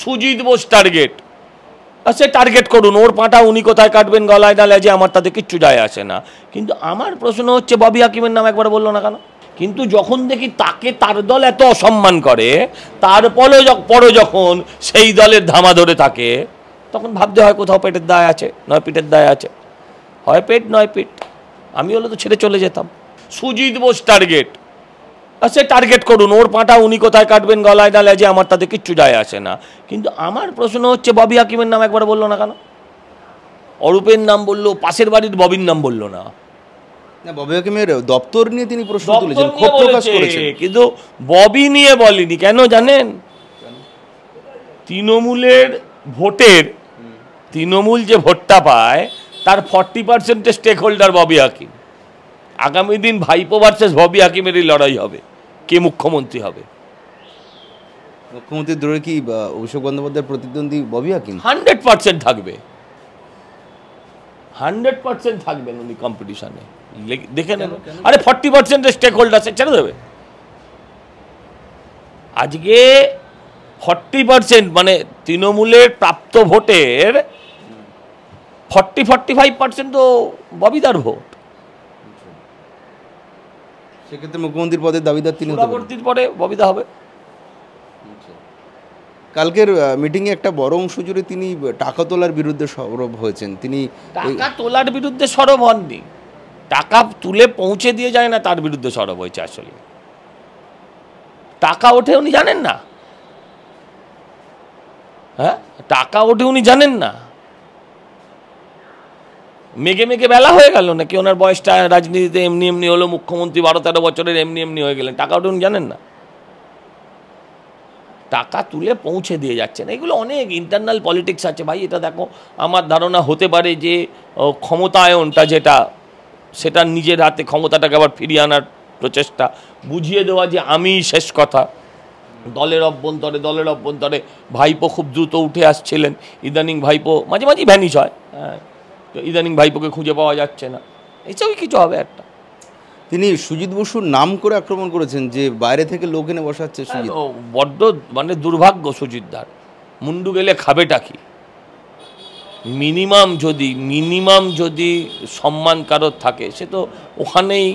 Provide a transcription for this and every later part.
Sujit Bose target, সে target করুন, ওর পাঁটা উনি কোথায় কাটবেন গলায় না লেজে আমার তাতে কিচ্ছু যায় আসে না। কিন্তু আমার প্রশ্ন হচ্ছে ববি হাকিমের নাম একবার বললো না কেন? কিন্তু যখন দেখি তাকে তার দল এত অসম্মান করে, তারপরে যখন সেই দলের ধামা ধরে থাকে, তখন ভাবতে হয় কোথাও পেটের দায় আছে, নয় পিঠের দায় আছে। হয় পেট নয় পিঠ। আমি হলে তো ছেড়ে চলে যেতাম। সুজিত বোস টার্গেট, সে টার্গেট করুন, ওর পাঁটা উনি কোথায় কাটবেন গলায় না লেজে আমার তাতে কিচ্ছু যায় আসে না। কিন্তু আমার প্রশ্ন হচ্ছে ববি হাকিমের নাম একবার বললো না কেন? অরূপের নাম বললো, পাশের বাড়ির ববির নাম বললো না। ববি হাকিমের দপ্তর নিয়ে তিনি প্রশ্ন তুলেছেন, ক্ষোভ প্রকাশ করেছেন, কিন্তু ববি নিয়ে বলেনি। কেন জানেন? তৃণমূলের ভোটের, তৃণমূল যে ভোটটা পায় তার 40% স্টেক হোল্ডার ববি হাকিম। আগামী দিন ভাইপো ভার্সেস ববি হাকিমেরই লড়াই হবে, কে মুখ্যমন্ত্রী হবে। মুখ্যমন্ত্রীর দৌড়ে কি অভিষেক বন্দ্যোপাধ্যায়ের প্রতিদ্বন্দ্বী ববি হাকিম? 100% থাকবে, 100% থাকবেন উনি কম্পিটিশনে। দেখে নেন, আরে 40% স্টেক হোল্ডার ছেড়ে দেবে। আজকে 40% মানে তৃণমূলের প্রাপ্ত ভোটের 40-45% তো ববিদার ভোট। সেক্ষেত্রে মুখ্যমন্ত্রীর পদের দাবিদার তিনি পরবর্তীর পরে ববিদা হবে। কালকের মিটিংয়ে একটা বড় অংশ জুড়ে তিনি টাকা তোলার বিরুদ্ধে সরব হয়েছেন। তিনি টাকা তোলার বিরুদ্ধে সরব হননি, টাকা তুলে পৌঁছে দিয়ে যায় না তার বিরুদ্ধে সরব হয়েছে। আসলে টাকা ওঠে উনি জানেন না, হ্যাঁ টাকা ওঠে উনি জানেন না। মেঘে মেঘে বেলা হয়ে গেল নাকি ওনার বয়সটা রাজনীতিতে এমনি এমনি হলো, মুখ্যমন্ত্রী 12-13 বছরের এমনি এমনি হয়ে গেলেন? টাকা ওঠে উনি জানেন না, টাকা তুলে পৌঁছে দিয়ে যাচ্ছেন। এগুলো অনেক ইন্টারনাল পলিটিক্স আছে ভাই। এটা দেখো, আমার ধারণা হতে পারে যে ক্ষমতায়নটা যেটা, সেটা নিজের হাতে ক্ষমতাটাকে আবার ফিরিয়ে আনার প্রচেষ্টা, বুঝিয়ে দেওয়া যে আমি শেষ কথা। দলের অভ্যন্তরে ভাইপো খুব দ্রুত উঠে আসছিলেন, ইদানিং ভাইপো মাঝে মাঝেই ভ্যানিশ হয়, হ্যাঁ, তো ইদানিং ভাইপোকে খুঁজে পাওয়া যাচ্ছে না। এইসবই কিছু হবে একটা। তিনি সুজিত বসুর নাম করে আক্রমণ করেছেন যে বাইরে থেকে লোক এনে বসাচ্ছে সুজিত। বড্ড মানে দুর্ভাগ্য সুজিতদার। মুন্ডু গেলে খাবেটা কি? মিনিমাম যদি সম্মান কারোর থাকে, সে তো ওখানেই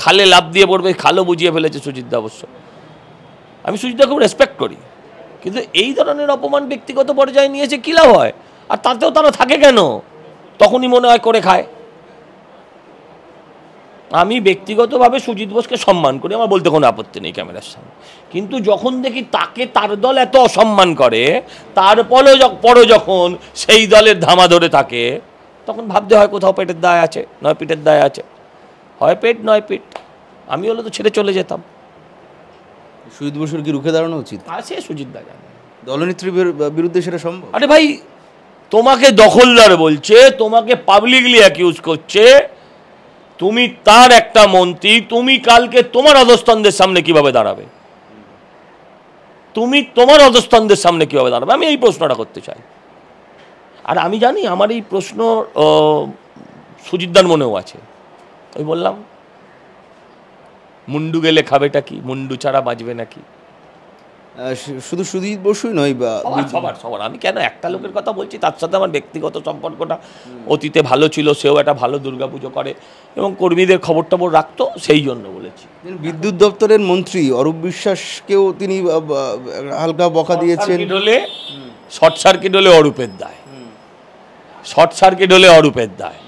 খালে লাফ দিয়ে পড়বে। খালও বুঝিয়ে ফেলেছে সুজিতদা অবশ্য। আমি সুজিতদা খুব রেসপেক্ট করি, কিন্তু এই ধরনের অপমান ব্যক্তিগত পর্যায়ে নিয়েছে কী লাভ হয়? আর তাতেও তারা থাকে কেন? তখনই মনে হয় করে খায়। আমি ব্যক্তিগতভাবে সুজিত বোসকে সম্মান করি, আমার বলতে কোনো আপত্তি নেই ক্যামেরার সামনে। কিন্তু যখন দেখি তাকে তার দল এত অসম্মান করে, তারপরে যখন সেই দলের ধামা ধরে থাকে, তখন ভাবতে হয় কোথাও পেটের দায় আছে, নয় পিঠের দায় আছে। হয় পেট নয় পিঠ। আমি হলে তো ছেড়ে চলে যেতাম। সুজিত বসুর কি রুখে দাঁড়ানো উচিত? সে সুজিত দা জানে। দলনেত্রীর বিরুদ্ধে সেটা সম্ভব? আরে ভাই, তোমাকে দখলদার বলছে, তোমাকে পাবলিকলি অ্যাকিউজ করছে, তুমি তার একটা মন্ত্রী, তুমি কালকে তোমার অধস্তনদের সামনে কিভাবে দাঁড়াবে? আমি এই প্রশ্নটা করতে চাই। আর আমি জানি আমার এই প্রশ্ন সুজিতদার মনেও আছে। ওই বললাম, মুন্ডু গেলে খাবেটা কি? মুন্ডু ছাড়া বাঁচবে নাকি? শুধু সুজিত বসুই নয়, সবার। আমি কেন একটা লোকের কথা বলছি, তার সাথে আমার ব্যক্তিগত সম্পর্কটা অতীতে ভালো ছিল, সেও একটা ভালো দুর্গাপুজো করে এবং কর্মীদের খবর টবর রাখতো, সেই জন্য বলেছি। বিদ্যুৎ দপ্তরের মন্ত্রী অরূপ বিশ্বাসকেও তিনি হালকা বকা দিয়েছেন। শর্ট সার্কিট হলে অরূপের দায়,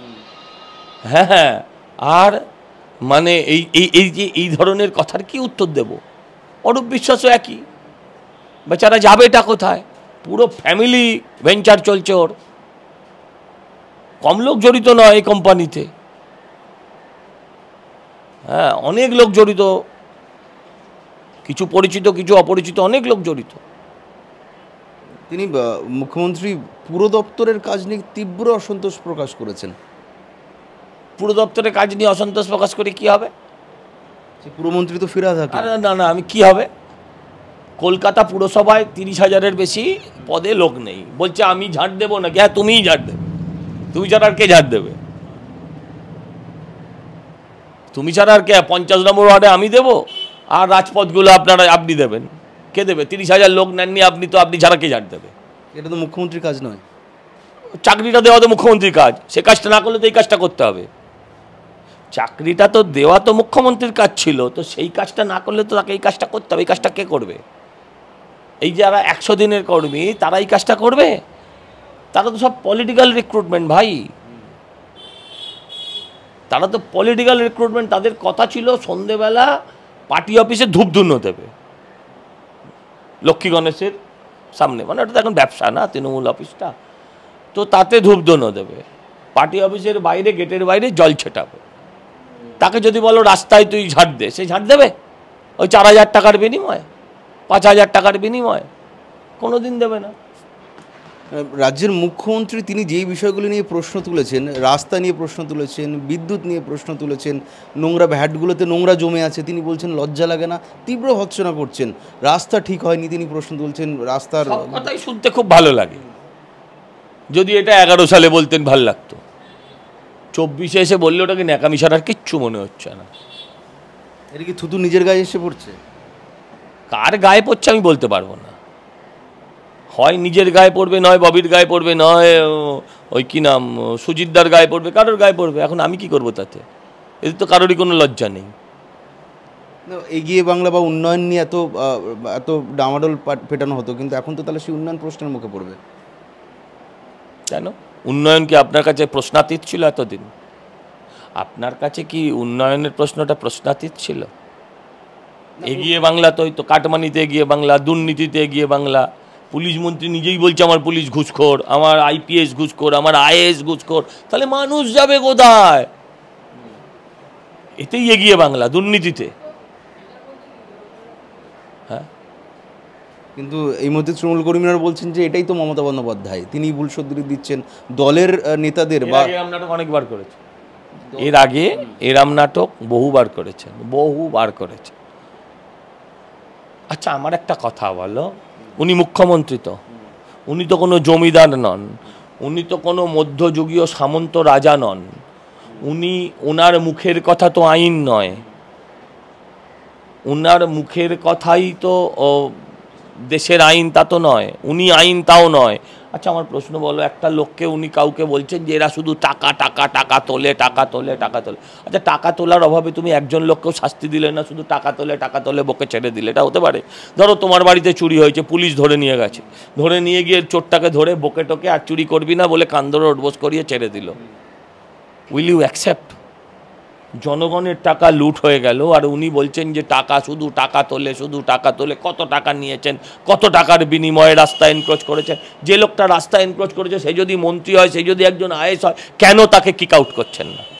হ্যাঁ। আর মানে এই ধরনের কথার কি উত্তর দেব? অরূপ বিশ্বাসও একই, বেচারা যাবেটা কোথায়? পুরো ফ্যামিলি ভেঞ্চার চলছে ওর, কম লোক জড়িত নয় এই কোম্পানিতে, হ্যাঁ, অনেক লোক জড়িত, কিছু পরিচিত কিছু অপরিচিত, অনেক লোক জড়িত। তিনি মুখ্যমন্ত্রী পুর দপ্তরের কাজ নিয়ে তীব্র অসন্তোষ প্রকাশ করেছেন। পুর দপ্তরের কাজ নিয়ে অসন্তোষ প্রকাশ করে কি হবে? পুরমন্ত্রী তো ফিরা থাকে। না, আমি কি হবে? কলকাতা পুরসভায় 30,000-এর বেশি পদে লোক নেই, বলছে আমি ঝাড় দেবো নাকি? হ্যাঁ, তুমিই ঝাড় দেবে। তুমি ছাড়া আর কে ঝাড় দেবে? তুমি ছাড়া আর কে? 50 নম্বর ওয়ার্ডে আমি দেবো, আর রাজপথগুলো আপনি দেবেন। কে দেবে? 30,000 লোক নেননি আপনি, তো আপনি ছাড়া কে ঝাড় দেবে? এটা তো মুখ্যমন্ত্রীর কাজ নয়। চাকরিটা দেওয়া তো মুখ্যমন্ত্রীর কাজ, সে কাজটা না করলে তো এই কাজটা করতে হবে। চাকরিটা তো দেওয়া তো মুখ্যমন্ত্রীর কাজ ছিল, তো সেই কাজটা না করলে তো তাকে এই কাজটা করতে হবে। এই কাজটা কে করবে? এই যারা 100 দিনের কর্মী তারা এই কাজটা করবে? তারা তো সব পলিটিক্যাল রিক্রুটমেন্ট ভাই, তারা তো পলিটিক্যাল রিক্রুটমেন্ট। তাদের কথা ছিল সন্ধেবেলা পার্টি অফিসে ধূপধুনো দেবে লক্ষ্মী গণেশের সামনে, মানে ওটা তো এখন ব্যবসা না, তৃণমূল অফিসটা, তো তাতে ধূপধুনো দেবে। পার্টি অফিসের বাইরে, গেটের বাইরে জল ছেটাবে। তাকে যদি বলো রাস্তায় তুই ঝাড় দে, সে ঝাড় দেবে? ওই 4,000 টাকার বিনিময়ে, 5,000 টাকার বিনিময়ে? কোনো দিন দেবে না। রাজ্যের মুখ্যমন্ত্রী তিনি যেই বিষয়গুলি নিয়ে প্রশ্ন তুলেছেন, রাস্তা নিয়ে প্রশ্ন তুলেছেন, বিদ্যুৎ নিয়ে প্রশ্ন তুলেছেন, নোংরা ভ্যাটগুলোতে নোংরা জমে আছে, তিনি বলছেন লজ্জা লাগে না, তীব্র ভৎসনা করছেন। রাস্তা ঠিক হয়নি, তিনি প্রশ্ন তুলছেন রাস্তার। সব কথাই শুনতে খুব ভালো লাগে, যদি এটা 11 সালে বলতেন ভাল লাগতো। 24-এ এসে বললে ওটাকে ন্যাকামি ছাড়ার কিচ্ছু মনে হচ্ছে না। এটা কি থুতু নিজের গায়ে এসে পড়ছে? কার গায়ে পড়ছে আমি বলতে পারবো না। হয় নিজের গায়ে পড়বে, নয় ববির গায়ে পড়বে, নয় ওই কি নাম সুজিতদার গায়ে পড়বে, কারোর গায়ে পড়বে। এখন আমি কি করব তাতে? এদের তো কারোরই কোনো লজ্জা নেই। এগিয়ে বাংলা বা উন্নয়ন নিয়ে এত ডামাডোল পেটানো হতো, কিন্তু এখন তো তাহলে সেই উন্নয়ন প্রশ্নের মুখে পড়বে। কেন? উন্নয়ন কি আপনার কাছে প্রশ্নাতীত ছিল এতদিন? আপনার কাছে কি উন্নয়নের প্রশ্নটা প্রশ্নাতীত ছিল? এগিয়ে বাংলা তো ওই তো কাটমানিতে এগিয়ে বাংলা, দুর্নীতিতে এগিয়ে বাংলা। পুলিশ মন্ত্রী নিজেই বলছে আমার পুলিশ ঘুষখোর, আমার IPS ঘুষখোর, আমার IAS ঘুষখোর। তাহলে মানুষ যাবে কোথায়? এতেই এগিয়ে বাংলা, দুর্নীতিতে। হ্যাঁ, কিন্তু এই মধ্যে তৃণমূল কর্মীরা বলছেন যে এটাই তো মমতা বন্দ্যোপাধ্যায়, তিনি ভুল সদ্রি দিচ্ছেন দলের নেতাদের। বা এরম নাটক অনেকবার করেছে, এর আগে এরম নাটক বহুবার করেছেন, বহুবার করেছেন। আচ্ছা, আমার একটা কথা বলো, উনি মুখ্যমন্ত্রী, তো উনি তো কোনো জমিদার নন, উনি তো কোনো মধ্যযুগীয় সামন্ত রাজা নন। ওনার মুখের কথা তো আইন নয়, ওনার মুখের কথাই তো দেশের আইন, তা তো নয়। উনি আইন, তাও নয়। আচ্ছা, আমার প্রশ্ন বলো, একটা লোককে উনি কাউকে বলছেন যে এরা শুধু টাকা টাকা টাকা তোলে, টাকা তোলে, টাকা তোলে। আচ্ছা, টাকা তোলার অভাবে তুমি একজন লোককেও শাস্তি দিলে না, শুধু টাকা তোলে টাকা তোলে বকে ছেড়ে দিলে? এটা হতে পারে? ধরো তোমার বাড়িতে চুরি হয়েছে, পুলিশ ধরে নিয়ে গেছে, ধরে নিয়ে গিয়ে চোরটাকে ধরে বকে টোকে আর চুরি করবি না বলে কান ধরে ওঠবোস করিয়ে ছেড়ে দিল। Will you accept? জনগণের টাকা লুট হয়ে গেল, আর উনি বলছেন যে টাকা শুধু টাকা তোলে, শুধু টাকা তোলে। কত টাকা নিয়েছেন, কত টাকার বিনিময়ে রাস্তা এনক্রোচ করেছেন? যে লোকটা রাস্তা এনক্রোচ করেছে সে যদি মন্ত্রী হয়, সে যদি একজন IAS হয়, কেন তাকে কিক আউট করছেন না?